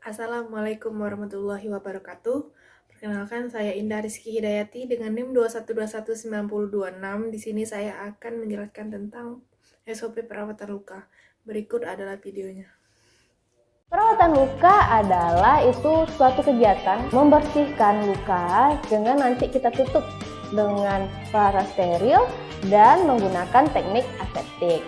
Assalamualaikum warahmatullahi wabarakatuh. Perkenalkan, saya Indah Rizky Hidayati dengan NIM 2121926. Di sini saya akan menjelaskan tentang SOP perawatan luka. Berikut adalah videonya. Perawatan luka adalah itu suatu kegiatan membersihkan luka dengan nanti kita tutup dengan peralatan steril dan menggunakan teknik aseptik.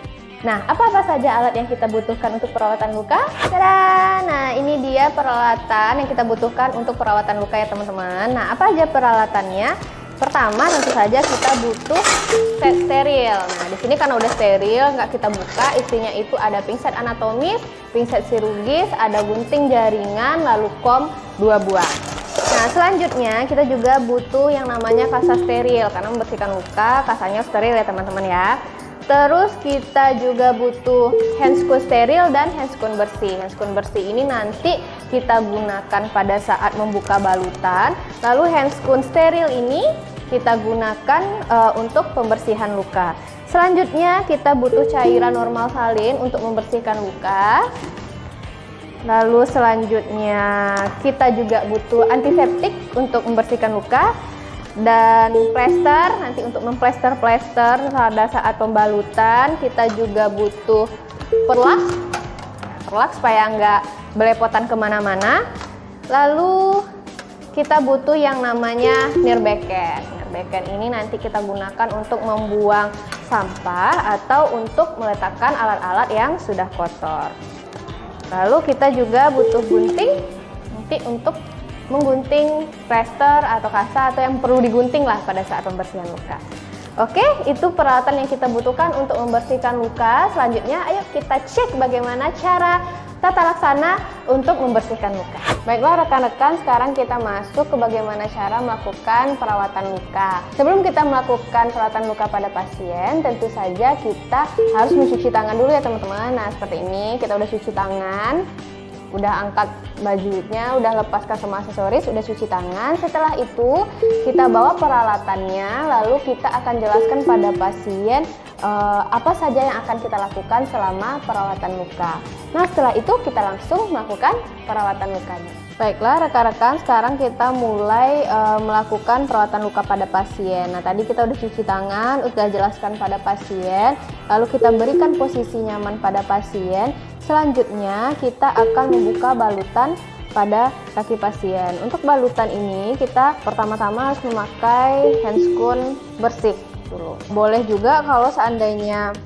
Nah, apa-apa saja alat yang kita butuhkan untuk perawatan luka? Tada! Nah, ini dia peralatan yang kita butuhkan untuk perawatan luka ya teman-teman. Nah, apa aja peralatannya? Pertama, tentu saja kita butuh set steril. Nah, di sini karena udah steril, nggak kita buka. Isinya itu ada pinset anatomis, pinset chirurgis, ada gunting jaringan, lalu kom 2 buah. Nah, selanjutnya kita juga butuh yang namanya kasa steril karena membersihkan luka, kasanya steril ya teman-teman ya. Terus kita juga butuh handscoon steril dan handscoon bersih. Handscoon bersih ini nanti kita gunakan pada saat membuka balutan. Lalu handscoon steril ini kita gunakan untuk pembersihan luka. Selanjutnya kita butuh cairan normal salin untuk membersihkan luka. Lalu selanjutnya kita juga butuh antiseptik untuk membersihkan luka. Dan plester, nanti untuk memplester pada saat pembalutan. Kita juga butuh perlak supaya nggak belepotan kemana-mana. Lalu kita butuh yang namanya nirbeken. Nirbeken ini nanti kita gunakan untuk membuang sampah atau untuk meletakkan alat-alat yang sudah kotor. Lalu kita juga butuh gunting nanti untuk menggunting plester atau kasa atau yang perlu digunting lah pada saat pembersihan luka. Oke, itu peralatan yang kita butuhkan untuk membersihkan luka. Selanjutnya, ayo kita cek bagaimana cara tata laksana untuk membersihkan luka. Baiklah rekan-rekan, sekarang kita masuk ke bagaimana cara melakukan perawatan luka. Sebelum kita melakukan perawatan luka pada pasien, tentu saja kita harus mencuci tangan dulu ya teman-teman. Nah, seperti ini, kita udah cuci tangan. Udah angkat bajunya, udah lepaskan semua aksesoris, udah cuci tangan. Setelah itu kita bawa peralatannya, lalu kita akan jelaskan pada pasien apa saja yang akan kita lakukan selama perawatan luka. Nah, setelah itu kita langsung melakukan perawatan lukanya. Baiklah rekan-rekan, sekarang kita mulai melakukan perawatan luka pada pasien. Nah, tadi kita udah cuci tangan, udah jelaskan pada pasien, lalu kita berikan posisi nyaman pada pasien. Selanjutnya kita akan membuka balutan pada kaki pasien. Untuk balutan ini kita pertama-tama harus memakai handscoon bersih dulu. Boleh juga kalau seandainya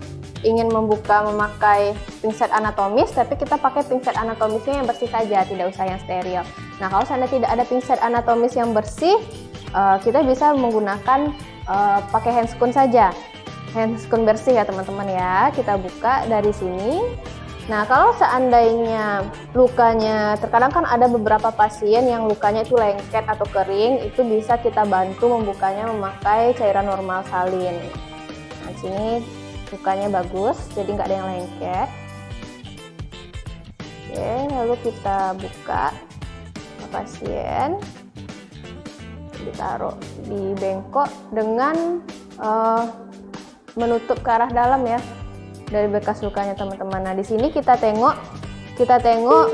ingin memakai pinset anatomis, tapi kita pakai pinset anatomisnya yang bersih saja, tidak usah yang steril. Nah, kalau seandainya tidak ada pinset anatomis yang bersih, kita bisa menggunakan pakai handscoon saja. Handscoon bersih ya teman-teman ya. Kita buka dari sini. Nah, kalau seandainya lukanya, terkadang kan ada beberapa pasien yang lukanya itu lengket atau kering, itu bisa kita bantu membukanya memakai cairan normal salin. Nah, sini lukanya bagus, jadi nggak ada yang lengket. Oke, lalu kita buka ke pasien, ditaruh di bengkok dengan menutup ke arah dalam ya. Dari bekas lukanya teman-teman. Nah, di sini kita tengok,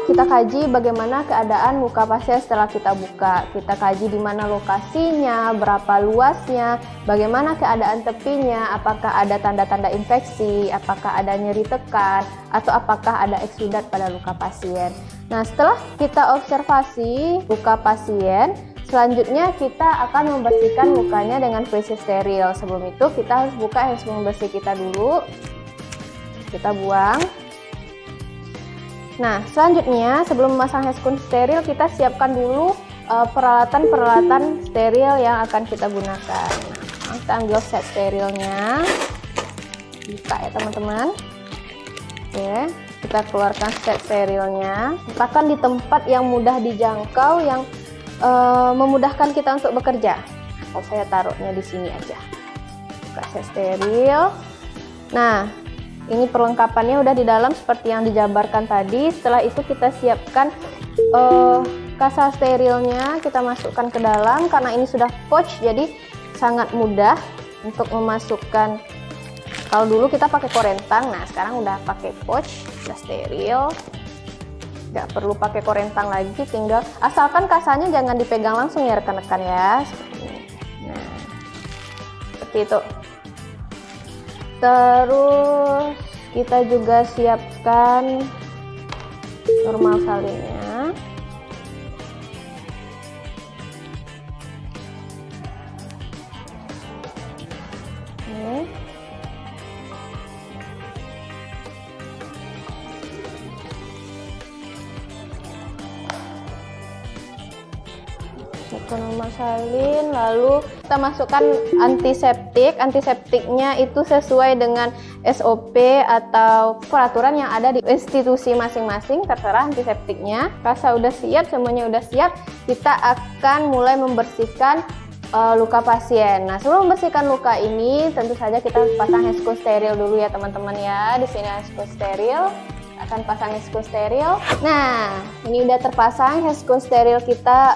kita kaji bagaimana keadaan luka pasien setelah kita buka. Kita kaji di mana lokasinya, berapa luasnya, bagaimana keadaan tepinya, apakah ada tanda-tanda infeksi, apakah ada nyeri tekan, atau apakah ada eksudat pada luka pasien. Nah, setelah kita observasi luka pasien, selanjutnya kita akan membersihkan lukanya dengan WC steril. Sebelum itu kita harus buka handscoon bersih kita dulu. Kita buang. Nah, selanjutnya sebelum memasang handscoon steril, kita siapkan dulu peralatan-peralatan steril yang akan kita gunakan. Nah, kita ambil set sterilnya, buka ya teman-teman. Oke, kita keluarkan set sterilnya. Letakkan di tempat yang mudah dijangkau, yang memudahkan kita untuk bekerja. Kalau saya taruhnya di sini aja. Buka set steril. Nah, ini perlengkapannya udah di dalam seperti yang dijabarkan tadi. Setelah itu kita siapkan kasa sterilnya, kita masukkan ke dalam. Karena ini sudah pouch, jadi sangat mudah untuk memasukkan. Kalau dulu kita pakai korentang, nah sekarang udah pakai pouch, sudah steril. Nggak perlu pakai korentang lagi, tinggal asalkan kasanya jangan dipegang langsung ya rekan-rekan ya, seperti ini. Nah, seperti itu. Terus kita juga siapkan normal salinnya. Oke. Normal salin, lalu kita masukkan antiseptik. Antiseptiknya itu sesuai dengan SOP atau peraturan yang ada di institusi masing-masing, terserah antiseptiknya. Kasa udah siap, semuanya udah siap, kita akan mulai membersihkan luka pasien. Nah, sebelum membersihkan luka ini, tentu saja kita pasang Hesko steril dulu ya teman-teman ya. Di sini Hesko steril. Akan pasang Hesko steril. Nah, ini udah terpasang Hesko steril kita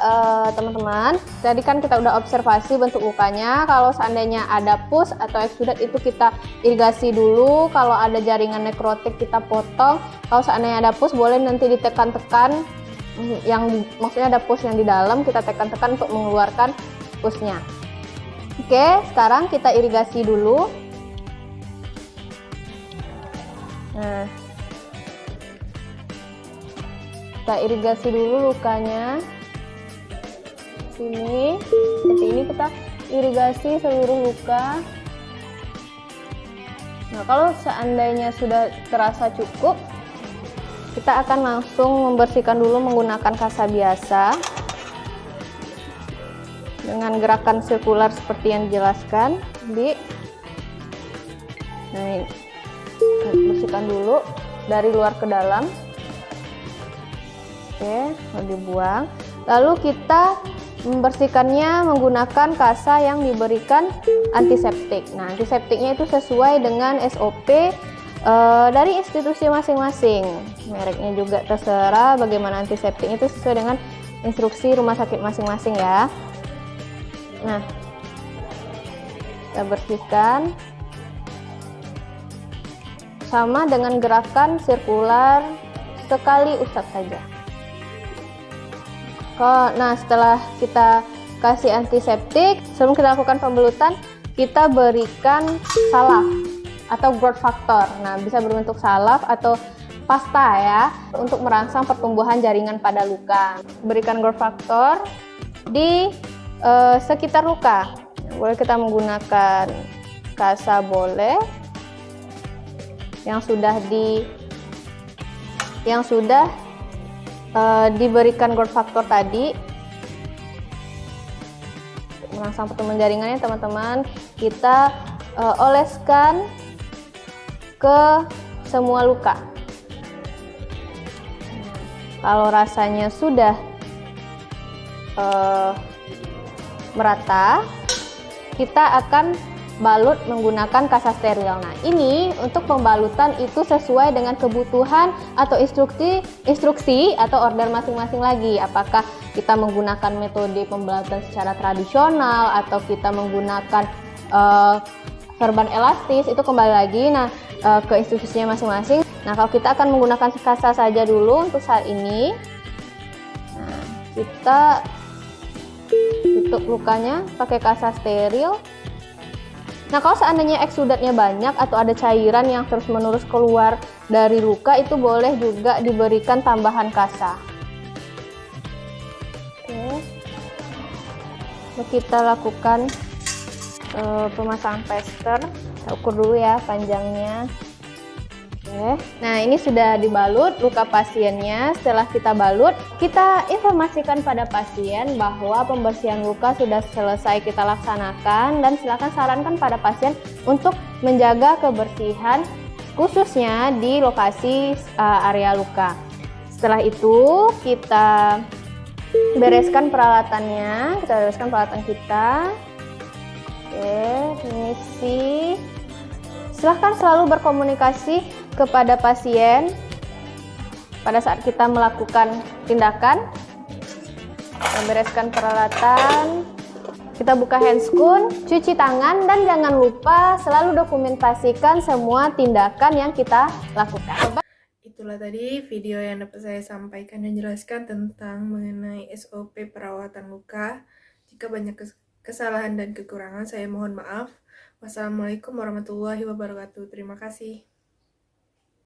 teman-teman. Tadi kan kita udah observasi bentuk lukanya. Kalau seandainya ada pus atau eksudat itu kita irigasi dulu. Kalau ada jaringan nekrotik kita potong. Kalau seandainya ada pus boleh nanti ditekan-tekan. Maksudnya ada pus yang di dalam, kita tekan-tekan untuk mengeluarkan pusnya. Oke, sekarang kita irigasi dulu. Nah, kita irigasi dulu lukanya. Sini, seperti ini kita irigasi seluruh luka. Nah, kalau seandainya sudah terasa cukup, kita akan langsung membersihkan dulu menggunakan kasa biasa dengan gerakan sirkular seperti yang dijelaskan di. Nah, ini bersihkan dulu dari luar ke dalam. Oke, lalu dibuang. Lalu kita membersihkannya menggunakan kasa yang diberikan antiseptik. Nah, antiseptiknya itu sesuai dengan SOP dari institusi masing-masing. Mereknya juga terserah, bagaimana antiseptiknya itu sesuai dengan instruksi rumah sakit masing-masing ya. Nah, kita bersihkan sama dengan gerakan sirkular sekali usap saja. Nah, setelah kita kasih antiseptik, sebelum kita lakukan pembelutan, kita berikan salaf atau growth factor. Nah, bisa berbentuk salaf atau pasta ya, untuk merangsang pertumbuhan jaringan pada luka. Berikan growth factor di sekitar luka. Boleh kita menggunakan kasa, boleh yang sudah diberikan growth factor tadi. Merangsang pertumbuhan jaringannya teman-teman, kita oleskan ke semua luka. Kalau rasanya sudah merata, kita akan balut menggunakan kasa steril. Nah, ini untuk pembalutan itu sesuai dengan kebutuhan atau instruksi atau order masing-masing lagi. Apakah kita menggunakan metode pembalutan secara tradisional atau kita menggunakan sorban elastis, itu kembali lagi ke institusinya masing-masing. Nah, kalau kita akan menggunakan kasa saja dulu untuk saat ini. Nah, kita tutup lukanya pakai kasa steril. Nah, kalau seandainya eksudatnya banyak atau ada cairan yang terus-menerus keluar dari luka, itu boleh juga diberikan tambahan kasa. Oke. Kita lakukan pemasangan plester. Kita ukur dulu ya panjangnya. Oke. Nah, ini sudah dibalut luka pasiennya. Setelah kita balut, kita informasikan pada pasien bahwa pembersihan luka sudah selesai kita laksanakan, dan silakan sarankan pada pasien untuk menjaga kebersihan khususnya di lokasi area luka. Setelah itu kita bereskan peralatannya, kita bereskan peralatan kita. Oke, permisi. Silahkan selalu berkomunikasi kepada pasien pada saat kita melakukan tindakan. Kita bereskan peralatan, kita buka handscoon, cuci tangan, dan jangan lupa selalu dokumentasikan semua tindakan yang kita lakukan. Itulah tadi video yang dapat saya sampaikan dan jelaskan tentang mengenai SOP perawatan luka. Jika banyak kesalahan dan kekurangan, saya mohon maaf. Wassalamualaikum warahmatullahi wabarakatuh. Terima kasih.